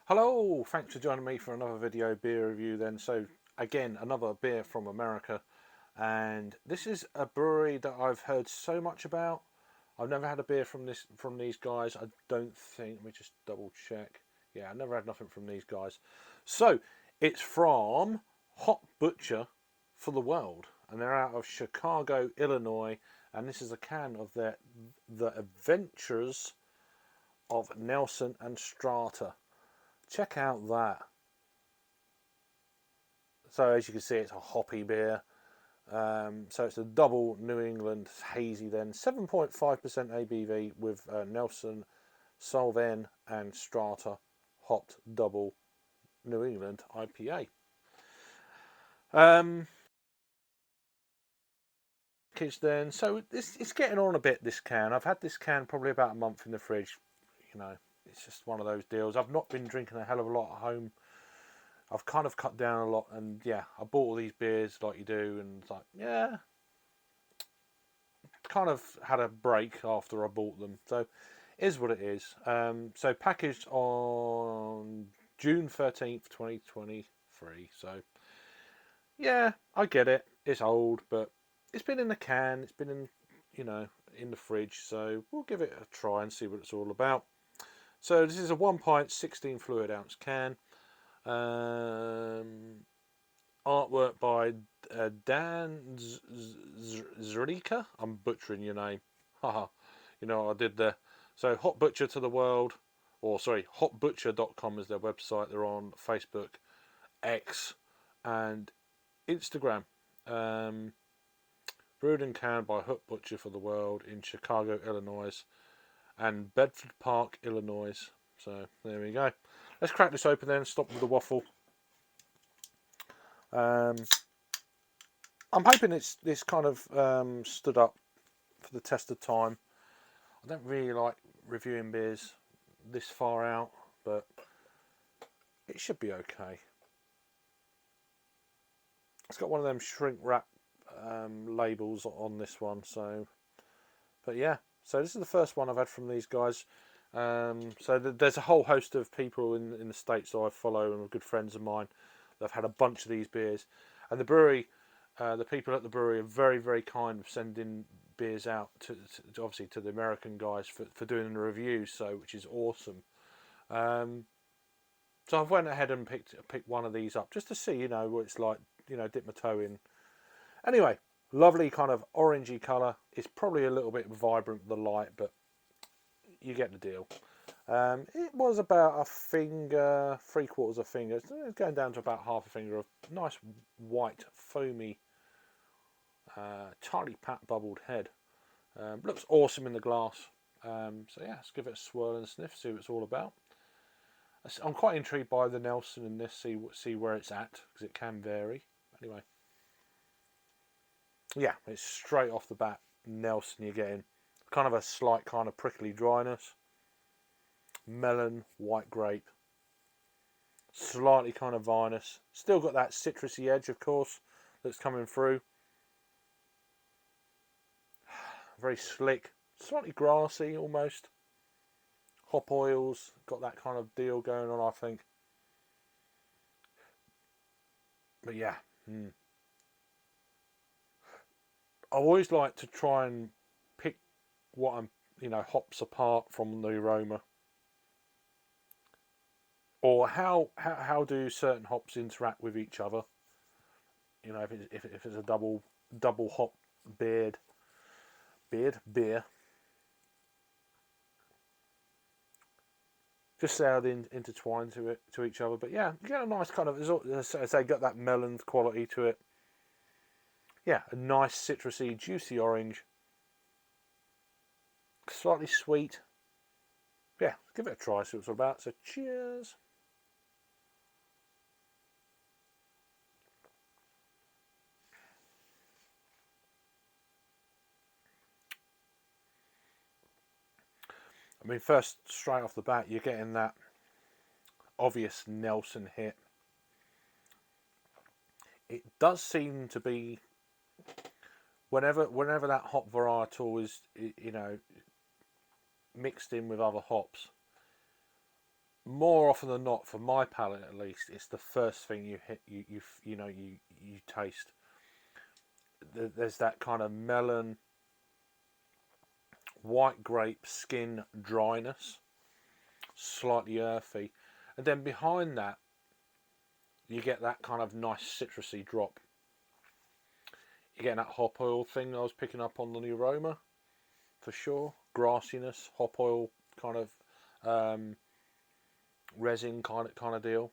Hello, thanks for joining me for another video beer review then. So again, another beer from America, and this is a brewery that I've heard so much about. I've never had a beer from these guys. I don't think. Let me just double check. Yeah, I never had nothing from these guys. So it's from Hop Butcher for the World, and they're out of Chicago, Illinois, and this is a can of The Adventures of Nelson and Strata. Check out that. So as you can see, it's a hoppy beer. So it's a double New England hazy then. 7.5% ABV with Nelson, Solven and Strata hopped double New England IPA. Then, so it's getting on a bit, this can. I've had this can probably about a month in the fridge. You know, it's just one of those deals. I've not been drinking a hell of a lot at home. I've kind of cut down a lot, and yeah, I bought all these beers like you do, and it's like, yeah, kind of had a break after I bought them. So, it is what it is. So packaged on June 13th, 2023. So, yeah, I get it. It's old, but it's been in the can. It's been in, in the fridge. So we'll give it a try and see what it's all about. So this is a 1 pint, 16 fluid ounce can. Artwork by Dan Zrika. I'm butchering your name. Haha. You know what I did there. So Hop Butcher to the World, or sorry, hopbutcher.com is their website. They're on Facebook, X, and Instagram. Brewed and canned by Hop Butcher for the World in Chicago, Illinois, and Bedford Park, Illinois. So there we go. Let's crack this open then. Stop with the waffle. I'm hoping this kind of stood up for the test of time. I don't really like reviewing beers this far out, but it should be okay. It's got one of them shrink wrap labels on this one, so. But yeah, so this is the first one I've had from these guys. So there's a whole host of people in the States that I follow and are good friends of mine that have had a bunch of these beers, and the brewery. The people at the brewery are very, very kind of sending beers out to obviously to the American guys for doing the reviews, so which is awesome. So I've went ahead and picked one of these up just to see, what it's like, dip my toe in. Anyway, lovely kind of orangey colour. It's probably a little bit vibrant with the light, but you get the deal. It was about a finger, 3/4 of a finger. It's going down to about half a finger of nice white foamy Charlie Pat bubbled head. Looks awesome in the glass. So yeah, let's give it a swirl and a sniff, see what it's all about. I'm quite intrigued by the Nelson in this, see where it's at, because it can vary. Anyway, yeah, it's straight off the bat Nelson you're getting. Kind of a slight kind of prickly dryness. Melon, white grape. Slightly kind of vinous. Still got that citrusy edge, of course, that's coming through. Very slick, slightly grassy almost. Hop oils, got that kind of deal going on, I think. But yeah, I always like to try and pick what hops apart from the aroma, or how do certain hops interact with each other. If it's a double hop beer. Just how they intertwine to each other. But yeah, you get a nice kind of, as I say, got that melon quality to it. Yeah, a nice citrusy, juicy orange. Slightly sweet. Yeah, give it a try, see what it's all about. So cheers. I mean, first, straight off the bat, you're getting that obvious Nelson hit. It does seem to be whenever that hop varietal is mixed in with other hops, more often than not, for my palate at least, it's the first thing you hit. You taste. There's that kind of melon, white grape skin dryness, slightly earthy, and then behind that you get that kind of nice citrusy drop. You're getting that hop oil thing I was picking up on the aroma, for sure. Grassiness, hop oil kind of resin kind of deal.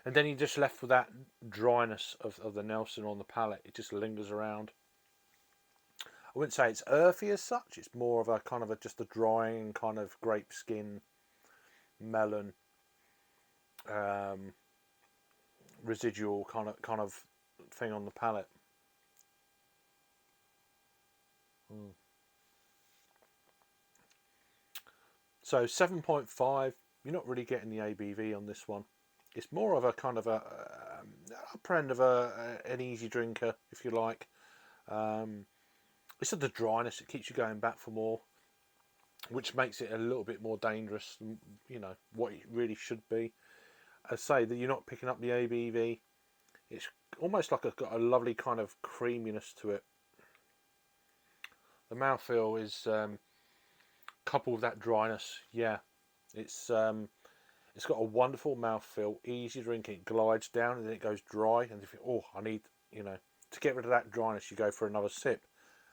And then you're just left with that dryness of the Nelson on the palate. It just lingers around. I wouldn't say it's earthy as such. It's more of a kind of just a drying kind of grape skin, melon, residual kind of thing on the palate. So 7.5. You're not really getting the ABV on this one. It's more of a kind of a upper end of an easy drinker, if you like. It's the dryness. It keeps you going back for more, which makes it a little bit more dangerous than what it really should be. I say that you're not picking up the ABV. It's almost like got a lovely kind of creaminess to it. The mouthfeel is coupled with that dryness. Yeah, it's got a wonderful mouthfeel, easy drinking. It glides down and then it goes dry. And if you I need to get rid of that dryness, you go for another sip,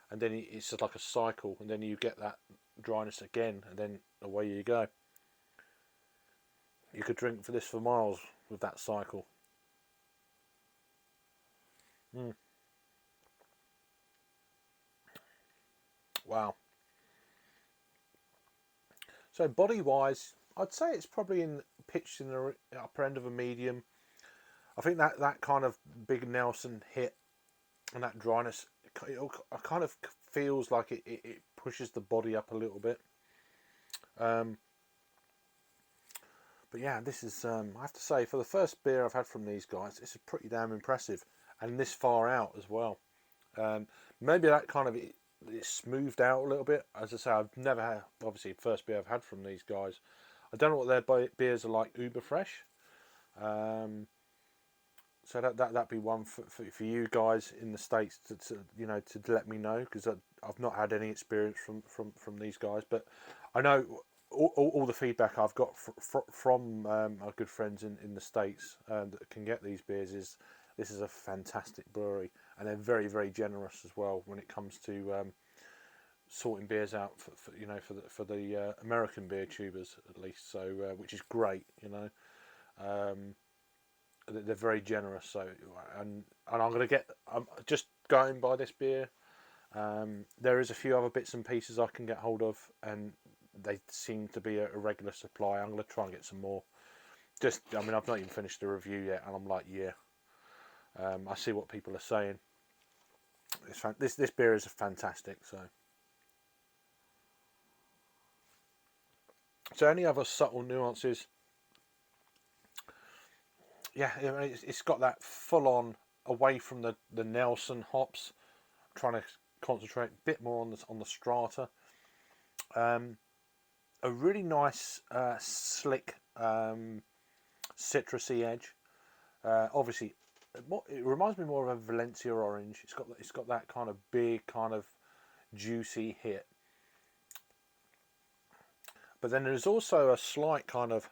and then it's just like a cycle, and then you get that dryness again, and then away you go. You could drink for this for miles with that cycle. Wow. So body wise, I'd say it's probably pitched in the upper end of a medium. I think that kind of big Nelson hit and that dryness, it kind of feels like it pushes the body up a little bit. But yeah, this is, I have to say, for the first beer I've had from these guys, it's pretty damn impressive. And this far out as well. Maybe that kind of, it's smoothed out a little bit. As I say, I've never had, obviously, first beer I've had from these guys. I don't know what their beers are like uber fresh. So that'd be one for you guys in the States to let me know, because I've not had any experience from these guys, but I know all the feedback I've got from our good friends in the States that can get these beers is this is a fantastic brewery, and they're very, very generous as well when it comes to sorting beers out for the American beer tubers at least. So which is great, they're very generous. So and I'm just going by this beer. There is a few other bits and pieces I can get hold of, and they seem to be a regular supply. I'm going to try and get some more. I've not even finished the review yet, and I'm like, yeah. I see what people are saying. This beer is fantastic. So any other subtle nuances? Yeah, it's got that full on away from the Nelson hops. I'm trying to concentrate a bit more on the Strata. A really nice slick citrusy edge. Obviously, it reminds me more of a Valencia orange. It's got that kind of big kind of juicy hit. But then there's also a slight kind of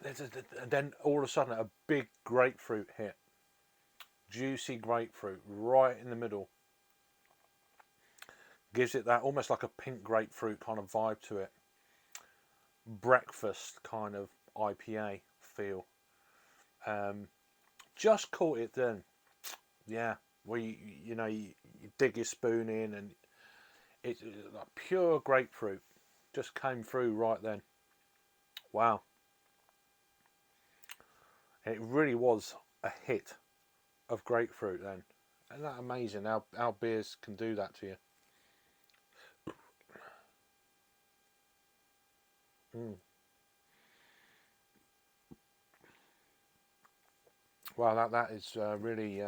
and then all of a sudden a big grapefruit hit. Juicy grapefruit right in the middle. Gives it that almost like a pink grapefruit kind of vibe to it. Breakfast kind of IPA feel. Just caught it then. Yeah, where you dig your spoon in and it's like pure grapefruit. Just came through right then. Wow. And it really was a hit of grapefruit then. Isn't that amazing how beers can do that to you? Mm. Wow, that is really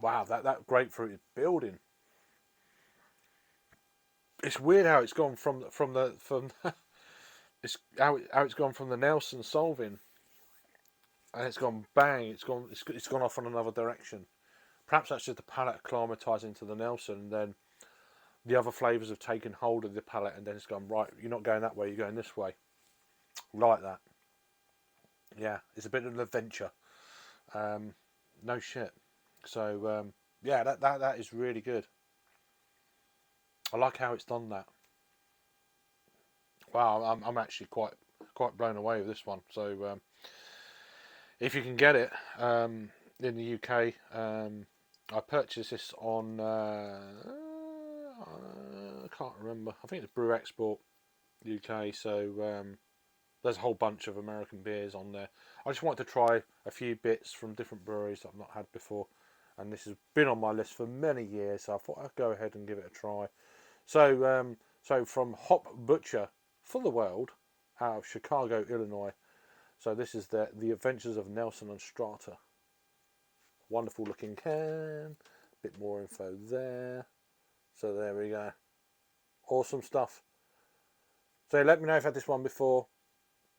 Wow, that grapefruit is building. It's weird how it's gone from it's how it's gone from the Nelson Solving, and it's gone bang. It's gone off on another direction. Perhaps that's just the palate acclimatising to the Nelson, and then the other flavours have taken hold of the palate, and then it's gone right. You're not going that way. You're going this way. Like that. Yeah, it's a bit of an adventure. No shit. So yeah, that is really good. I like how it's done that. Wow, I'm actually quite blown away with this one. So if you can get it in the UK, I purchased this on I can't remember. I think it's Brew Export UK. So there's a whole bunch of American beers on there. I just wanted to try a few bits from different breweries that I've not had before, and this has been on my list for many years. So I thought I'd go ahead and give it a try. So from Hop Butcher for the World out of Chicago, Illinois. So this is the Adventures of Nelson and Strata. Wonderful looking can. Bit more info there. So there we go. Awesome stuff. So let me know if you've had this one before.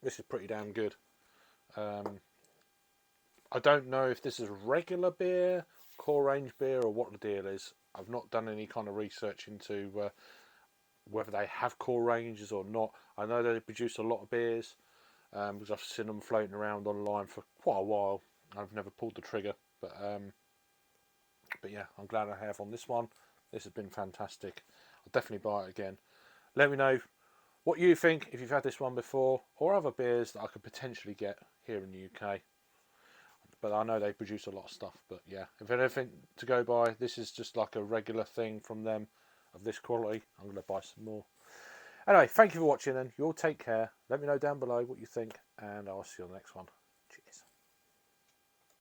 This is pretty damn good. I don't know if this is regular beer, core range beer, or what the deal is. I've not done any kind of research into whether they have core ranges or not. I know they produce a lot of beers because I've seen them floating around online for quite a while. I've never pulled the trigger, but yeah, I'm glad I have on this one. This has been fantastic. I'll definitely buy it again. Let me know what you think if you've had this one before, or other beers that I could potentially get here in the UK. But I know they produce a lot of stuff. But yeah, if anything to go by, this is just like a regular thing from them of this quality. I'm going to buy some more. Anyway, thank you for watching, and you all take care. Let me know down below what you think, and I'll see you on the next one. Cheers.